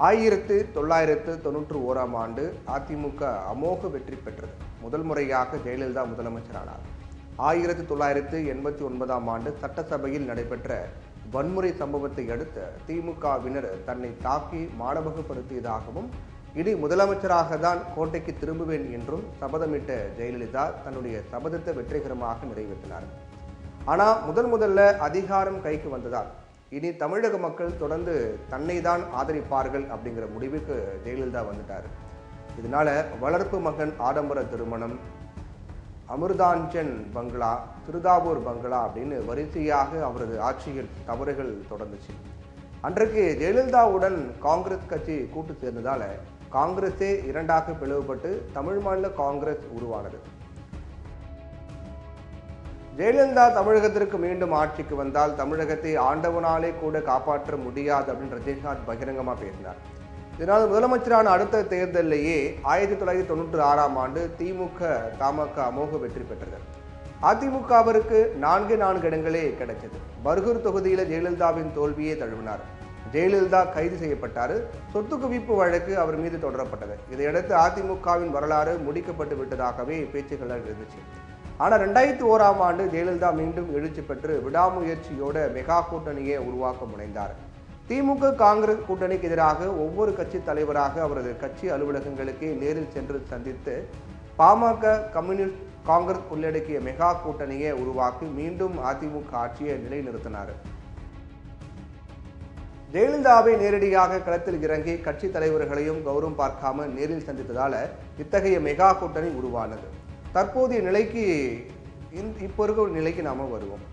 1991ஆம் ஆண்டு அதிமுக அமோக வெற்றி பெற்றது. முதல் முறையாக ஜெயலலிதா முதலமைச்சரானார். 1989ஆம் ஆண்டு சட்டசபையில் நடைபெற்ற வன்முறை சம்பவத்தை அடுத்து திமுகவினர் தன்னை தாக்கி மானபகப்படுத்தியதாகவும், இனி முதலமைச்சராக தான் கோட்டைக்கு திரும்புவேன் என்றும் சபதமிட்ட ஜெயலலிதா தன்னுடைய சபதத்தை வெற்றிகரமாக நிறைவேற்றினார். ஆனால் முதல்ல அதிகாரம் கைக்கு வந்ததால் இனி தமிழக மக்கள் தொடர்ந்து தன்னை தான் ஆதரிப்பார்கள் அப்படிங்கிற முடிவுக்கு ஜெயலலிதா வந்துட்டார். இதனால வளர்ப்பு மகன் ஆடம்பர திருமணம், அமிர்தாஞ்சன் பங்களா, திருதாவூர் பங்களா அப்படின்னு வரிசையாக அவரது ஆட்சியில் தவறுகள் தொடர்ந்துச்சு. அன்றைக்கு ஜெயலலிதாவுடன் காங்கிரஸ் கட்சி கூட்டு சேர்ந்ததால காங்கிரஸே இரண்டாக பிளவுபட்டு தமிழ் மாநில காங்கிரஸ் உருவானது. ஜெயலலிதா தமிழகத்திற்கு மீண்டும் ஆட்சிக்கு வந்தால் தமிழகத்தை ஆண்டவனாலே கூட காப்பாற்ற முடியாது அப்படின்னு ரஜினிகாந்த் பகிரங்கமா பேசினார். இதனால் முதலமைச்சரான அடுத்த தேர்தலிலேயே 1996ஆம் ஆண்டு திமுக தமாக அமோக வெற்றி பெற்றது. அதிமுகவிற்கு 4 இடங்களே கிடைச்சது. பர்கூர் தொகுதியில ஜெயலலிதாவின் தோல்வியை தழுவினார். ஜெயலலிதா கைது செய்யப்பட்டார். சொத்து குவிப்பு வழக்கு அவர் மீது தொடரப்பட்டது. இதையடுத்து அதிமுகவின் வரலாறு முடிக்கப்பட்டு விட்டதாகவே பேச்சுக்கள் இருந்துச்சு. ஆனால் 2001ஆம் ஆண்டு ஜெயலலிதா மீண்டும் எழுச்சி பெற்று விடாமுயற்சியோட மெகா கூட்டணியை உருவாக்க முனைந்தார். திமுக காங்கிரஸ் கூட்டணிக்கு எதிராக ஒவ்வொரு கட்சி தலைவராக அவரது கட்சி அலுவலகங்களுக்கே நேரில் சென்று சந்தித்து பாமக, கம்யூனிஸ்ட், காங்கிரஸ் உள்ளடக்கிய மெகா கூட்டணியை உருவாக்கி மீண்டும் அதிமுக ஆட்சியை நிலைநிறுத்தினார். ஜெயலலிதாவை நேரடியாக களத்தில் இறங்கி கட்சி தலைவர்களையும் கௌரவம் பார்க்காம நேரில் சந்தித்ததால இத்தகைய மெகா கூட்டணி உருவானது. தற்போதைய நிலைக்கு இப்போ இருக்கிற நிலைக்கு நாம வருவோம்.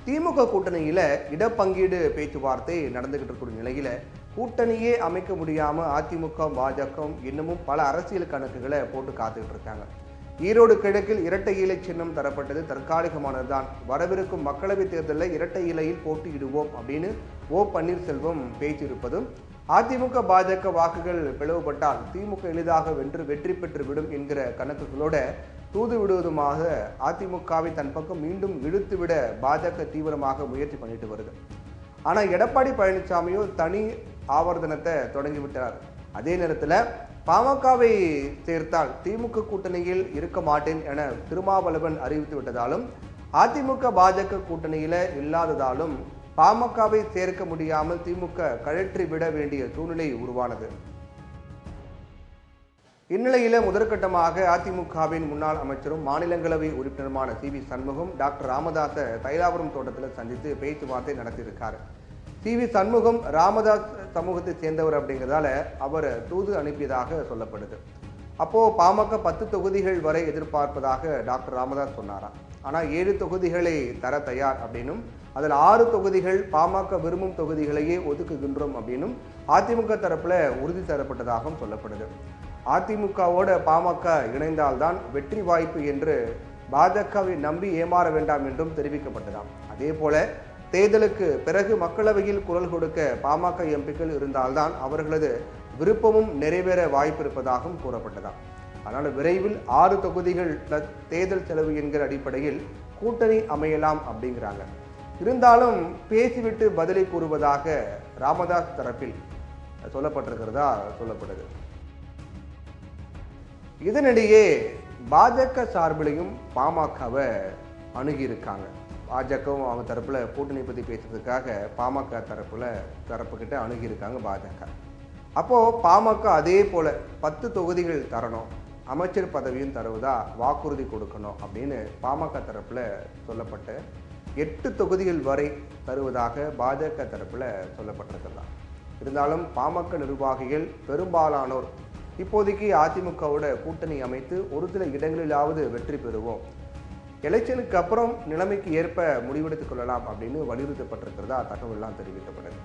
திமுக கூட்டணியில இடப்பங்கீடு பேச்சுவார்த்தை நடந்துகிட்டு இருக்கிற நிலையில கூட்டணியே அமைக்க முடியாம அதிமுக, பாஜக இன்னமும் பல அரசியல் கணக்குகளை போட்டு காத்துக்கிட்டு இருக்காங்க. ஈரோடு கிழக்கில் இரட்டை இலை சின்னம் தரப்பட்டது தற்காலிகமானதுதான். வரவிருக்கும் மக்களவைத் தேர்தலில் இரட்டை இலையில் போட்டியிடுவோம் அப்படின்னு பன்னீர்செல்வம் பேசியிருப்பதும், அதிமுக பாஜக வாக்குகள் பிளவுபட்டால் திமுக எளிதாக வெற்றி பெற்றுவிடும் என்கிற கணக்குகளோட தூது விடுவதுமாக அதிமுகவை தன் பக்கம் மீண்டும் இழுத்துவிட பாஜக தீவிரமாக முயற்சி பண்ணிட்டு வருது. ஆனால் எடப்பாடி பழனிசாமியோ தனி ஆவர்த்தனத்தை தொடங்கிவிட்டார். அதே நேரத்தில் பாமகவை சேர்த்தால் திமுக கூட்டணியில் இருக்க மாட்டேன் என திருமாவளவன் அறிவித்து விட்டதாலும், அதிமுக பாஜக கூட்டணியில இல்லாததாலும் பாமகவை சேர்க்க முடியாமல் திமுக கழற்றி விட வேண்டிய சூழ்நிலை உருவானது. இந்நிலையில முதற்கட்டமாக அதிமுகவின் முன்னாள் அமைச்சரும் மாநிலங்களவை உறுப்பினருமான சி.வி. சண்முகம் டாக்டர் ராமதாஸ தைலாபுரம் தோட்டத்தில் சந்தித்து பேச்சுவார்த்தை நடத்தியிருக்காரு. சி.வி. சண்முகம் ராமதாஸ் சமூகத்தை சேர்ந்தவர் அப்படிங்கிறதால அவர் தூது அனுப்பியதாக சொல்லப்படுது. அப்போ பாமக 10 தொகுதிகள் வரை எதிர்பார்ப்பதாக டாக்டர் ராமதாஸ் சொன்னாராம். ஆனால் 7 தொகுதிகளை தர தயார் அப்படின்னும், அதில் 6 தொகுதிகள் பாமக விரும்பும் தொகுதிகளையே ஒதுக்குகின்றோம் அப்படின்னும் அதிமுக தரப்புல உறுதி தரப்பட்டதாகவும் சொல்லப்படுது. அதிமுகவோட பாமக இணைந்தால்தான் வெற்றி வாய்ப்பு என்று பாஜகவை நம்பி ஏமாற வேண்டாம் என்றும் தெரிவிக்கப்பட்டதாம். அதே போல தேர்தலுக்கு பிறகு மக்களவையில் குரல் கொடுக்க பாமக எம்பிக்கள் இருந்தால்தான் அவர்களது விருப்பமும் நிறைவேற வாய்ப்பு இருப்பதாகவும் கூறப்பட்டதாம். அதனால் விரைவில் 6 தொகுதிகள் பிளஸ் தேர்தல் செலவு என்கிற அடிப்படையில் கூட்டணி அமையலாம் அப்படிங்கிறாங்க. இருந்தாலும் பேசிவிட்டு பதிலை கூறுவதாக ராமதாஸ் தரப்பில் சொல்லப்பட்டிருக்கிறதா சொல்லப்படுது. இதனிடையே பாஜக சார்பிலையும் பாமகவை அணுகியிருக்காங்க. பாஜகவும் அவங்க தரப்புல கூட்டணி பற்றி பேசுறதுக்காக பாமக தரப்புக்கிட்ட அணுகியிருக்காங்க பாஜக. அப்போ பாமக அதே போல 10 தொகுதிகள் தரணும், அமைச்சர் பதவியும் தருவதா வாக்குறுதி கொடுக்கணும் அப்படின்னு பாமக தரப்புல சொல்லப்பட்ட 8 தொகுதிகள் வரை தருவதாக பாஜக தரப்புல சொல்லப்பட்டிருக்கிறதா. இருந்தாலும் பாமக நிர்வாகிகள் பெரும்பாலானோர் இப்போதைக்கு அதிமுகவோட கூட்டணி அமைத்து ஒரு சில இடங்களிலாவது வெற்றி பெறுவோம், எலெக்ஷனுக்கு அப்புறம் நிலைமைக்கு ஏற்ப முடிவெடுத்துக் கொள்ளலாம் அப்படின்னு வலியுறுத்தப்பட்டிருக்கிறதா தகவல்லாம் தெரிவிக்கப்பட்டது.